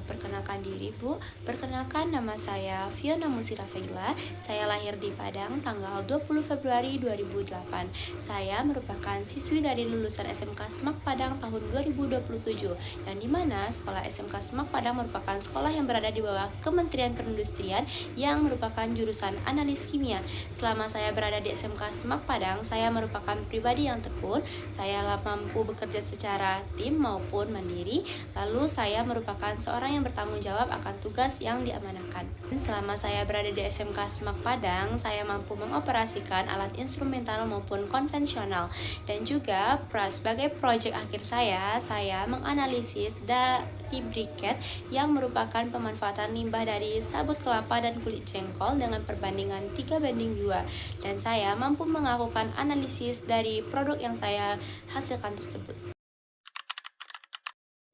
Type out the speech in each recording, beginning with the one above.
Perkenalkan diri Bu, perkenalkan nama saya Fiona Musira Feila. Saya lahir di Padang tanggal 20 Februari 2008. Saya merupakan siswi dari lulusan SMK Semak Padang tahun 2027, yang dimana sekolah SMK Semak Padang merupakan sekolah yang berada di bawah Kementerian Perindustrian yang merupakan jurusan analis kimia. Selama saya berada di SMK Semak Padang, saya merupakan pribadi yang tekun. Saya mampu bekerja secara tim maupun mandiri. Lalu saya merupakan seorang yang bertanggung jawab akan tugas yang diamanahkan. Selama saya berada di SMK Semak Padang, saya mampu mengoperasikan alat instrumental maupun konvensional. Dan juga sebagai proyek akhir saya menganalisis dari briket yang merupakan pemanfaatan limbah dari sabut kelapa dan kulit jengkol dengan perbandingan 3:2. Dan saya mampu melakukan analisis dari produk yang saya hasilkan tersebut.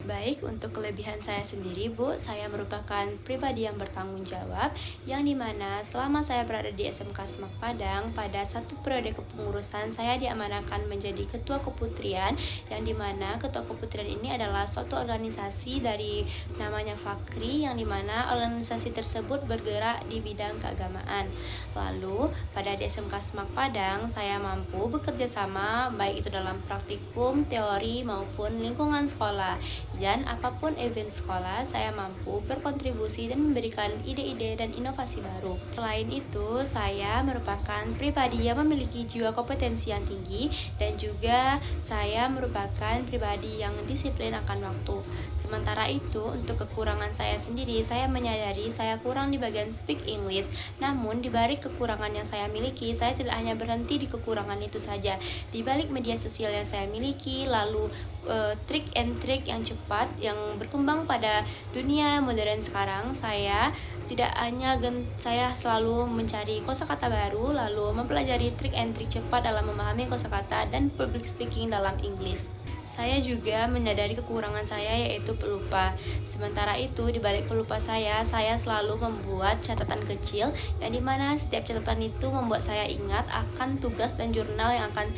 Baik, untuk kelebihan saya sendiri Bu, saya merupakan pribadi yang bertanggung jawab, yang dimana selama saya berada di SMK Semak Padang, pada satu periode kepengurusan saya diamanahkan menjadi Ketua Keputrian, yang dimana Ketua Keputrian ini adalah suatu organisasi dari namanya Fakri, yang dimana organisasi tersebut bergerak di bidang keagamaan. Lalu, pada di SMK Semak Padang, saya mampu bekerja sama, baik itu dalam praktikum, teori, maupun lingkungan sekolah. Dan apapun event sekolah, saya mampu berkontribusi dan memberikan ide-ide dan inovasi baru. Selain itu, saya merupakan pribadi yang memiliki jiwa kompetensi yang tinggi, dan juga saya merupakan pribadi yang disiplin akan waktu. Sementara itu, untuk kekurangan saya sendiri, saya menyadari saya kurang di bagian speak English. Namun, di balik kekurangan yang saya miliki, saya tidak hanya berhenti di kekurangan itu saja. Di balik media sosial yang saya miliki, lalu trik and trik yang cepat yang berkembang pada dunia modern sekarang, saya tidak hanya saya selalu mencari kosakata baru, lalu mempelajari trik and trik cepat dalam memahami kosakata dan public speaking dalam English. Saya juga menyadari kekurangan saya, yaitu pelupa. Sementara itu, di balik pelupa saya selalu membuat catatan kecil, yang dimana setiap catatan itu membuat saya ingat akan tugas dan jurnal yang akan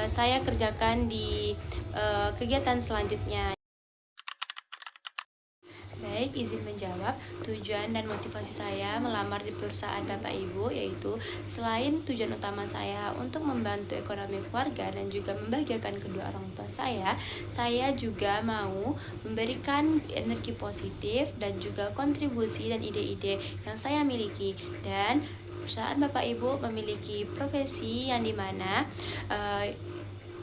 saya kerjakan di kegiatan selanjutnya. Baik, izin menjawab. Tujuan dan motivasi saya melamar di perusahaan Bapak Ibu yaitu selain tujuan utama saya untuk membantu ekonomi keluarga dan juga membahagiakan kedua orang tua saya juga mau memberikan energi positif dan juga kontribusi dan ide-ide yang saya miliki. Dan perusahaan Bapak Ibu memiliki profesi yang dimana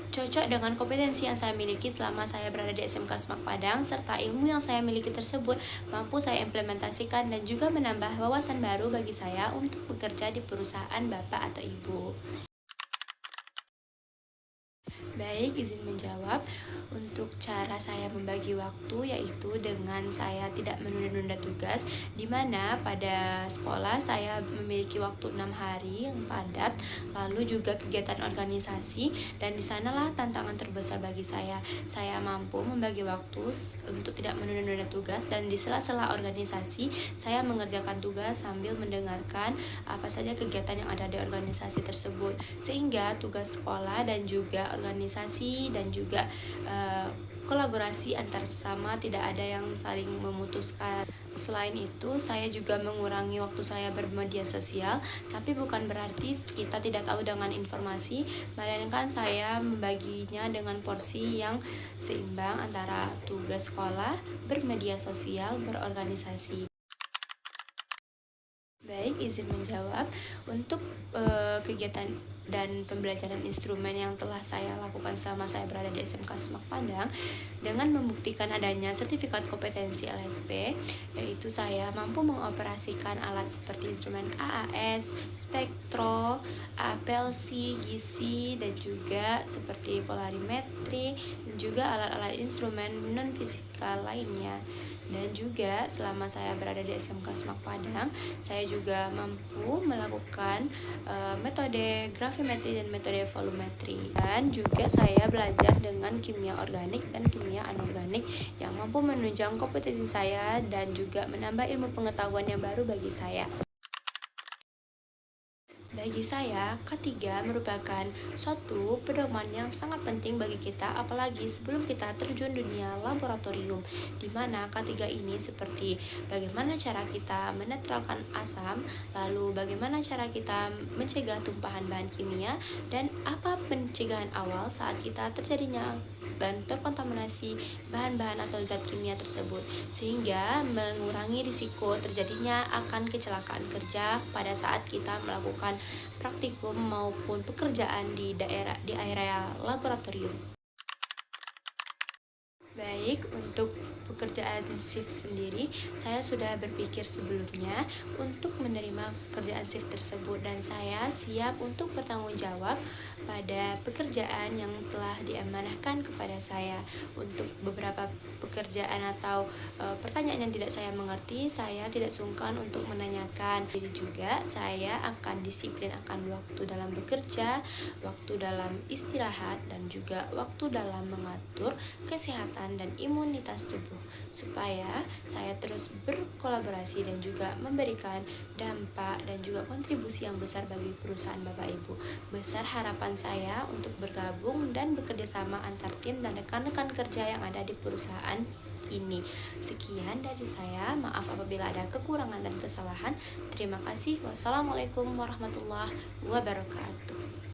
cocok dengan kompetensi yang saya miliki selama saya berada di SMK Semak Padang, serta ilmu yang saya miliki tersebut mampu saya implementasikan dan juga menambah wawasan baru bagi saya untuk bekerja di perusahaan Bapak atau Ibu. Baik, izin menjawab. Untuk cara saya membagi waktu yaitu dengan saya tidak menunda-nunda tugas, di mana pada sekolah saya memiliki waktu 6 hari yang padat, lalu juga kegiatan organisasi, dan di sanalah tantangan terbesar bagi saya. Saya mampu membagi waktu untuk tidak menunda-nunda tugas, dan di sela-sela organisasi saya mengerjakan tugas sambil mendengarkan apa saja kegiatan yang ada di organisasi tersebut, sehingga tugas sekolah dan juga organisasi dan juga kolaborasi antar sesama tidak ada yang saling memutuskan. Selain itu, saya juga mengurangi waktu saya bermedia sosial, tapi bukan berarti kita tidak tahu dengan informasi, melainkan saya membaginya dengan porsi yang seimbang antara tugas sekolah, bermedia sosial, berorganisasi. Baik, izin menjawab. Untuk kegiatan dan pembelajaran instrumen yang telah saya lakukan selama saya berada di SMK Semak Padang, dengan membuktikan adanya sertifikat kompetensi LSP, yaitu saya mampu mengoperasikan alat seperti instrumen AAS, spektro, APLC, GC, dan juga seperti polarimetri, dan juga alat-alat instrumen non-fisikal lainnya. Dan juga selama saya berada di SMK Semak Padang, saya juga mampu melakukan metode gravimetri dan metode volumetri. Dan juga saya belajar dengan kimia organik dan kimia anorganik yang mampu menunjang kompetensi saya dan juga menambah ilmu pengetahuan yang baru bagi saya. Bagi saya, K3 merupakan suatu pedoman yang sangat penting bagi kita, apalagi sebelum kita terjun dunia laboratorium, di mana K3 ini seperti bagaimana cara kita menetralkan asam, lalu bagaimana cara kita mencegah tumpahan bahan kimia, dan apa pencegahan awal saat kita terjadinya dan terkontaminasi bahan-bahan atau zat kimia tersebut, sehingga mengurangi risiko terjadinya akan kecelakaan kerja pada saat kita melakukan praktikum maupun pekerjaan di area laboratorium. Baik, untuk pekerjaan shift sendiri, saya sudah berpikir sebelumnya untuk menerima pekerjaan shift tersebut dan saya siap untuk bertanggung jawab pada pekerjaan yang telah diamanahkan kepada saya. Untuk beberapa pekerjaan atau pertanyaan yang tidak saya mengerti, saya tidak sungkan untuk menanyakan. Jadi juga saya akan disiplin akan waktu dalam bekerja, waktu dalam istirahat, dan juga waktu dalam mengatur kesehatan dan imunitas tubuh supaya saya terus berkolaborasi dan juga memberikan dampak dan juga kontribusi yang besar bagi perusahaan Bapak Ibu. Besar harapan saya untuk bergabung dan bekerja sama antar tim dan rekan-rekan kerja yang ada di perusahaan ini. Sekian dari saya, maaf apabila ada kekurangan dan kesalahan. Terima kasih. Wassalamualaikum warahmatullahi wabarakatuh.